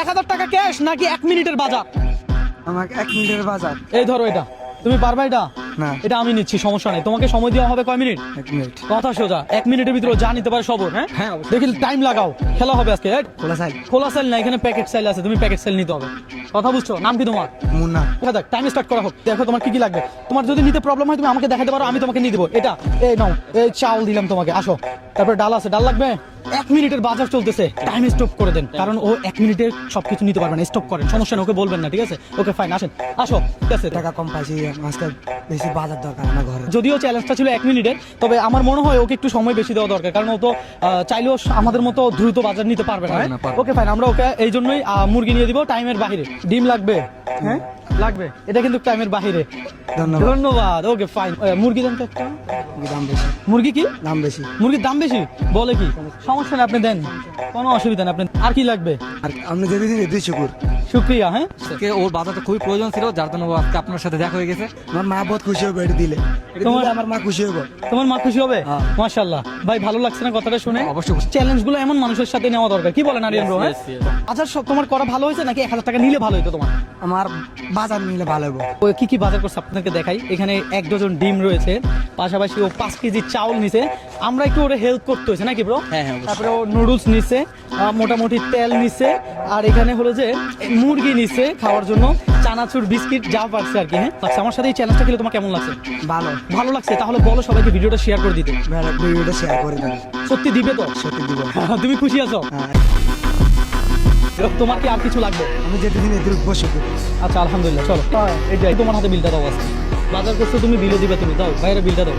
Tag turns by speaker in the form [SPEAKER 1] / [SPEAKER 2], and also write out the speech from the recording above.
[SPEAKER 1] 1000 টাকা ক্যাশ নাকি 1 মিনিটের বাজার?
[SPEAKER 2] আমাকে 1 মিনিটের বাজার।
[SPEAKER 1] এই ধরো এটা, তুমি পারবা এটা?
[SPEAKER 2] না।
[SPEAKER 1] এটা আমি নিচ্ছি, সমস্যা নেই। তোমাকে সময় দেওয়া হবে কয় মিনিট?
[SPEAKER 2] 1 মিনিট।
[SPEAKER 1] কথা সোজা, 1 মিনিটের ভিতরে যা নিতে পারে সব ওর, হ্যাঁ?
[SPEAKER 2] হ্যাঁ, অবশ্যই।
[SPEAKER 1] দেখি টাইম লাগাও, খেলা হবে আজকে।
[SPEAKER 2] খোলা সাইড।
[SPEAKER 1] খোলা সেল না, এখানে প্যাকেট সেল আছে, তুমি প্যাকেট সেল নিতে হবে। কথা বুঝছো? নাম কি তোমার?
[SPEAKER 2] মুন্না।
[SPEAKER 1] দেখা যাক, টাইম স্টার্ট করা হোক। দেখো তোমার কি কি লাগবে। তোমার যদি নিতে প্রবলেম হয় তুমি আমাকে দেখাতে পারো, আমি তোমাকে নিয়ে দেবো। এটা এই নাও, এই চাউল দিলাম তোমাকে, আসো। তারপরে ডাল আছে, ডাল লাগবে। 1 মিনিটের বাজার চলতেছে, টাইম স্টপ করে দেন, কারণ ও 1 মিনিটে সবকিছু নিতে পারবে না। স্টপ করেন, সমস্যা নেই, ওকে বলবেন না, ঠিক আছে? ওকে ফাইন, আসেন, আসো। ঠিক আছে,
[SPEAKER 2] টাকা কম পাইছি, মাছটা বেশি বাজার দরকার আমার ঘরে।
[SPEAKER 1] যদিও চ্যালেঞ্জটা ছিল 1 মিনিটের, তবে আমার মনে হয় ওকে একটু সময় বেশি দেওয়া দরকার, কারণ ও তো চাইলেও আমাদের মতো দ্রুত বাজার নিতে পারবে না। ওকে ফাইন, আমরা ওকে এই জন্যই মুরগি নিয়ে দিব টাইমের বাহিরে। ডিম লাগবে? হ্যাঁ লাগবে, এটা কিন্তু টাইমের বাহিরে।
[SPEAKER 2] ধন্যবাদ।
[SPEAKER 1] ধন্যবাদ। ওকে ফাইন, মুরগি দেন তো একটা।
[SPEAKER 2] দাম বেশি।
[SPEAKER 1] মুরগি কি?
[SPEAKER 2] দাম বেশি।
[SPEAKER 1] মুরগির দাম বেশি বলে কি? সমস্যা নেই, আপনি দেন, কোনো অসুবিধা নেই। আপনি আর কি লাগবে?
[SPEAKER 2] আর আপনি যে দিন 2 শুকুর।
[SPEAKER 1] শুক্রিয়া। হ্যাঁ,
[SPEAKER 3] আজকে ওর বাজারটা খুবই প্রয়োজন ছিল, যার জন্য ও আজকে আপনার সাথে দেখা হয়ে গেছে।
[SPEAKER 2] আমার মা বহুত খুশি হবে এটা দিলে। এটা
[SPEAKER 1] তোমার-
[SPEAKER 2] দিলে আমার মা খুশি হবে।
[SPEAKER 1] তোমার মা খুশি হবে?
[SPEAKER 2] হ্যাঁ।
[SPEAKER 1] মাশাআল্লাহ ভাই, ভালো লাগছে না কথাটা শুনে?
[SPEAKER 3] অবশ্যই।
[SPEAKER 1] চ্যালেঞ্জ গুলো এমন মানুষের সাথে নেওয়া দরকার, কি বলেন আরিয়ান ব্রো? হ্যাঁ,
[SPEAKER 3] Yes, yes.
[SPEAKER 1] আচ্ছা, সব তোমার করা ভালো হয়েছে নাকি 1000 টাকা নিলে ভালো হতো তোমার?
[SPEAKER 2] আমার বাজার নিলে ভালো হবে।
[SPEAKER 1] ও কি কি বাজার করছে আপনাকে দেখাই। এখানে 1 ডজন ডিম রয়েছে, পাশাপাশি ও 5 কেজি চাউল নিছে। আমরা একটু ওরে হেল্প করতে হয়েছে নাকি ব্রো?
[SPEAKER 3] হ্যাঁ, হ্যাঁ, অবশ্যই।
[SPEAKER 1] তারপরে ও নুডলস নিছে, মোটামুটি তেল নিছে, আর এখানে হলো যে মুরগি নিছে খাওয়ার জন্য, চানাচুর, বিস্কিট, যা পারছে আর কি। হ্যাঁ, আচ্ছা, আমার সাথে এই চ্যালেঞ্জটা খেলে তোমার কেমন লাগছে?
[SPEAKER 2] ভালো।
[SPEAKER 1] ভালো লাগছে? তাহলে বলো সবাইকে ভিডিওটা শেয়ার করে দিতে।
[SPEAKER 2] ভিডিওটা শেয়ার করে দেন।
[SPEAKER 1] সত্যি দিবে তো?
[SPEAKER 2] সত্যি দিব।
[SPEAKER 1] তুমি খুশি আছো?
[SPEAKER 2] হ্যাঁ,
[SPEAKER 1] তোমার কি আর কিছু লাগবে?
[SPEAKER 2] আমি যেতে দিন এদের বসে।
[SPEAKER 1] আচ্ছা, আলহামদুলিল্লাহ, চলো। এটাই তোমার হাতে বিলটা দাও। আছে বাজার করছো তুমি, বিলও দিবে তুমি, দাও ভাইয়েরা বিলটা দাও।